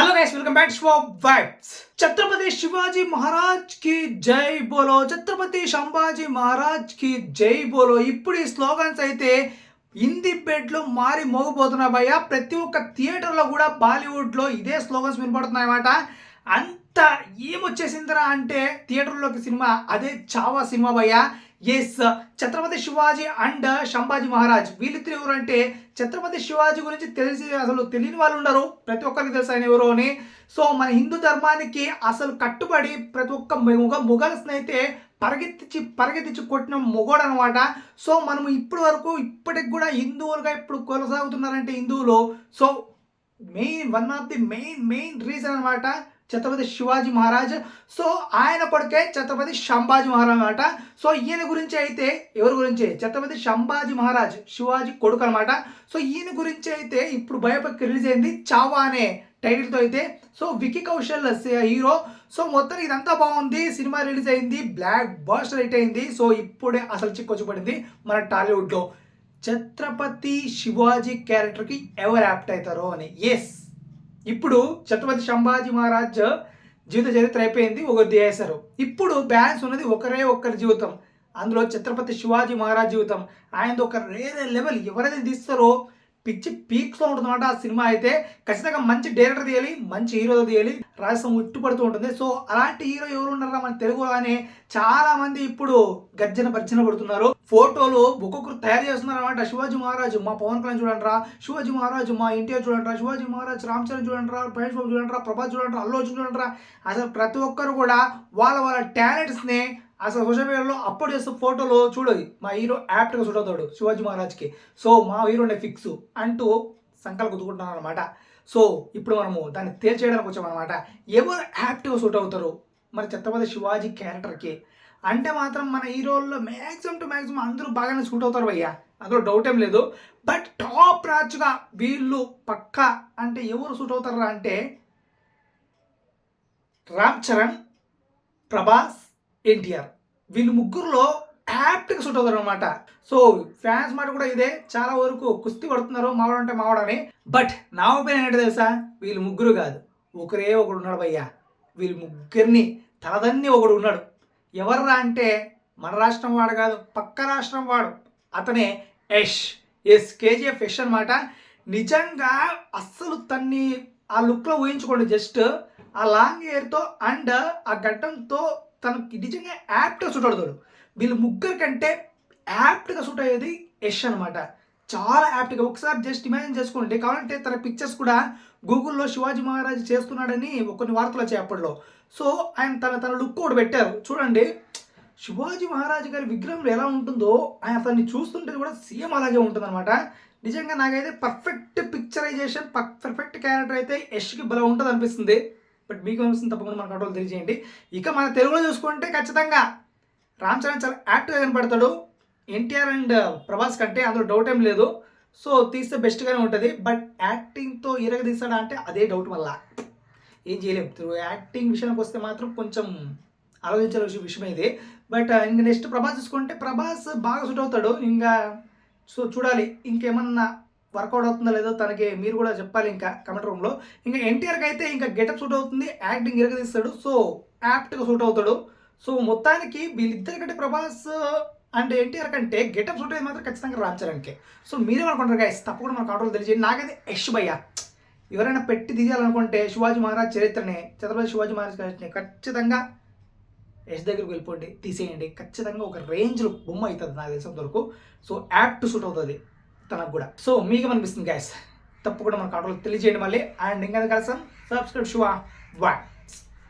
Hello guys welcome back to Vibes. Chhatrapati Shivaji Maharaj की जय बोलो, छत्रपति संभाजी महाराज की जय बोलो। ఇప్పుడు ఈ స్లోగన్స్ అయితే హిందీ బెడ్లో మారి మోగిపోతున్నాయి భయ్య. ప్రతి ఒక్క థియేటర్లో కూడా బాలీవుడ్లో ఇదే స్లోగన్స్ వినపడుతున్నాయి అన్నమాట. అంత ఏమొచ్చేసిందిరా అంటే థియేటర్లోకి సినిమా అదే చావా సినిమా భయ్య. ఎస్, ఛత్రపతి శివాజీ అండ్ సంభాజీ మహారాజ్ వీళ్ళిద్దరు ఎవరు అంటే ఛత్రపతి శివాజీ గురించి తెలిసి అసలు తెలియని వాళ్ళు ఉండరు, ప్రతి ఒక్కరికి తెలుసు ఆయన ఎవరు అని. సో మన హిందూ ధర్మానికి అసలు కట్టుబడి ప్రతి ఒక్క మొఘల్స్ని అయితే పరిగెత్తించి కొట్టిన మొగోడు అనమాట. సో మనం ఇప్పటికి కూడా హిందువులుగా ఇప్పుడు కొనసాగుతున్నారంటే హిందువులు. So one of the main reason అనమాట ఛత్రపతి శివాజీ మహారాజ్. సో ఆయన కొడుకే ఛత్రపతి సంభాజీ మహారాజ్ అనమాట. సో ఈయన గురించి అయితే ఎవరి గురించి ఛత్రపతి సంభాజీ మహారాజ్ శివాజీ కొడుకు అనమాట. సో ఈయన గురించి అయితే ఇప్పుడు బయోపిక్ రిలీజ్ అయింది చావా అనే టైటిల్తో అయితే. So Vicky Kaushal hero. So మొత్తం ఇదంతా బాగుంది, సినిమా రిలీజ్ అయింది, బ్లాక్ బస్టర్ హిట్ అయింది. సో ఇప్పుడే అసలు చిక్కొచ్చి పడింది మన టాలీవుడ్లో ఛత్రపతి శివాజీ క్యారెక్టర్కి ఎవరు యాప్ట్ అవుతారో అని. ఎస్, ఇప్పుడు ఛత్రపతి సంభాజీ మహారాజ్ జీవిత చరిత్ర అయిపోయింది, ఒకరు తీసేశారు. ఇప్పుడు బ్యాలెన్స్ ఉన్నది ఒక్కరి జీవితం. అందులో ఛత్రపతి శివాజీ మహారాజ్ జీవితం ఆయనది ఒక వేరే లెవెల్. ఎవరైతే తీస్తారో పిచ్చి పీక్స్లో ఉంటుందన్నమాట ఆ సినిమా అయితే. ఖచ్చితంగా మంచి డైరెక్టర్ తీయాలి, మంచి హీరో తీయాలి, రాజస్థానం ఉట్టుపడుతూ ఉంటుంది. సో అలాంటి హీరో ఎవరు ఉన్నారా మన తెలుగులోనే చాలా మంది ఇప్పుడు భర్జన పడుతున్నారు. ఫోటోలు ఒక్కొక్కరు తయారు చేస్తున్నారు అనమాట. శివాజీ మహారాజ్ మా పవన్ కళ్యాణ్ చూడండి రా, శివాజీ మహారాజ్ మా ఎన్టీఆర్ చూడండి రా, శివాజీ మహారాజ్ రామ్ చరణ్ చూడండి రా, మహేష్ బాబు చూడండి రా, ప్రభాస్ చూడండి రా, అల్లు అర్జున్ చూడండి రా. అసలు ప్రతి ఒక్కరు కూడా వాళ్ళ టాలెంట్స్ని అసలు సోషల్ మీడియాలో అప్లోడ్ చేస్తూ ఫోటోలు చూడదు మా హీరో యాప్ట్గా సూట్ అవుతాడు శివాజీ మహారాజ్కి. సో మా హీరోనే ఫిక్స్ అంటూ సంకల్పం గుర్తుకుంటున్నాను అనమాట. సో ఇప్పుడు మనము దాన్ని తేల్చేయడానికి వచ్చామన్నమాట. ఎవరు యాప్ట్గా సూట్ అవుతారు మరి ఛత్రపతి శివాజీ క్యారెక్టర్కి అంటే మాత్రం మన హీరోల్లో మ్యాక్సిమం అందరూ బాగానే సూట్ అవుతారు భయ్యా, అందులో డౌట్ ఏం లేదు. బట్ టాప్ మ్యాచ్గా వీళ్ళు పక్కా అంటే ఎవరు సూట్ అవుతారా అంటే రామ్ చరణ్, ప్రభాస్, ఎన్టీఆర్ వీళ్ళు ముగ్గురులో యాప్ట్గా సూట్ అవుతారు అనమాట. సో ఫ్యాన్స్ మాట కూడా ఇదే, చాలా వరకు కుస్తీ పడుతున్నారు మావాడంటే మావాడని. బట్ నా ఒపీనియన్ ఏంటో తెలుసా, వీళ్ళు ముగ్గురు కాదు ఒకడు ఉన్నాడు భయ్యా. వీళ్ళు ముగ్గురిని తలదన్ని ఒకడు ఉన్నాడు. ఎవర్రా అంటే మన రాష్ట్రం వాడు కాదు, పక్క రాష్ట్రం వాడు, అతనే యష్ కేజీఎఫ్ యష్ అనమాట. నిజంగా అస్సలు తన్ని ఆ లుక్లో ఊహించుకోండి, జస్ట్ ఆ లాంగ్ హెయిర్తో అండ్ ఆ గడ్డంతో తనకి నిజంగా యాప్ట్గా సూట్ అవుతాడు. వీళ్ళు ముగ్గురు కంటే యాప్ట్గా సూట్ అయ్యేది యష్ అనమాట, చాలా యాప్ట్గా. ఒకసారి జస్ట్ ఇమాజిన్ చేసుకోండి, కావాలంటే తన పిక్చర్స్ కూడా గూగుల్లో శివాజీ మహారాజ్ చేస్తున్నాడని కొన్ని వార్తలు వచ్చాయి అప్పట్లో. సో ఆయన తన లుక్ కూడా పెట్టారు చూడండి. శివాజీ మహారాజ్ గారి విగ్రహంలో ఎలా ఉంటుందో ఆయన తనని చూస్తుంటే కూడా సేమ్ అలాగే ఉంటుంది అనమాట. నిజంగా నాకైతే పర్ఫెక్ట్ పిక్చరైజేషన్, పర్ఫెక్ట్ క్యారెక్టర్ అయితే యష్కి భలే ఉంటుంది అనిపిస్తుంది. బట్ మీకు అనిపిస్తుంది తప్పకుండా మన కంట్రోల్ తెలియజేయండి. ఇక మన తెలుగులో చూసుకుంటే ఖచ్చితంగా రామ్ చరణ్ చాలా యాక్ట్గా కనపడతాడు ఎన్టీఆర్ అండ్ ప్రభాస్ కంటే, అందులో డౌట్ ఏం లేదు. సో తీస్తే బెస్ట్గానే ఉంటుంది. బట్ యాక్టింగ్తో తీస్తాడా అంటే అదే డౌట్, మళ్ళా ఏం చేయలేము. యాక్టింగ్ విషయానికి వస్తే మాత్రం కొంచెం ఆలోచించాల్సిన విషయం ఇది. బట్ ఇంకా నెక్స్ట్ ప్రభాస్ చూసుకుంటే ప్రభాస్ బాగా సూట్ అవుతాడు. ఇంకా సో చూడాలి ఇంకేమన్నా వర్కౌట్ అవుతుందో లేదో తనకి మీరు కూడా చెప్పాలి ఇంకా కమెంట్ రూమ్లో. ఇంకా ఎన్టీఆర్కి అయితే ఇంకా గెటప్ సూట్ అవుతుంది, యాక్టింగ్ తీస్తాడు, సో యాప్ట్గా సూట్ అవుతాడు. సో మొత్తానికి వీళ్ళిద్దరికంటే ప్రభాస్ అండ్ ఎన్టీఆర్ కంటే గెటప్ సూట్ అయ్యేది మాత్రం ఖచ్చితంగా రామ్ చరణ్కి. సో మీరేమనుకుంటారు గైస్, తప్పకుండా మన కంట్రోల్ తెలియజేయండి. నాకైతే యష్ భయ్య ఎవరైనా పెట్టి తీయాలనుకుంటే శివాజీ మహారాజ్ చరిత్రని, ఛత్రపతి శివాజీ మహారాజ్ చరిత్రని ఖచ్చితంగా యష్ దగ్గరికి వెళ్ళిపోండి, తీసేయండి. ఖచ్చితంగా ఒక రేంజ్లో బొమ్మ అవుతుంది నాకు తెలిసినంత వరకు. సో యాప్ట్ సూట్ అవుతుంది తనకు కూడా. సో మీకేమనిపిస్తుంది గైస్, తప్పకుండా మన కంట్రోల్ తెలియజేయండి మళ్ళీ. అండ్ ఇంకా కలిసాం సబ్స్క్రైబ్ శివ వా.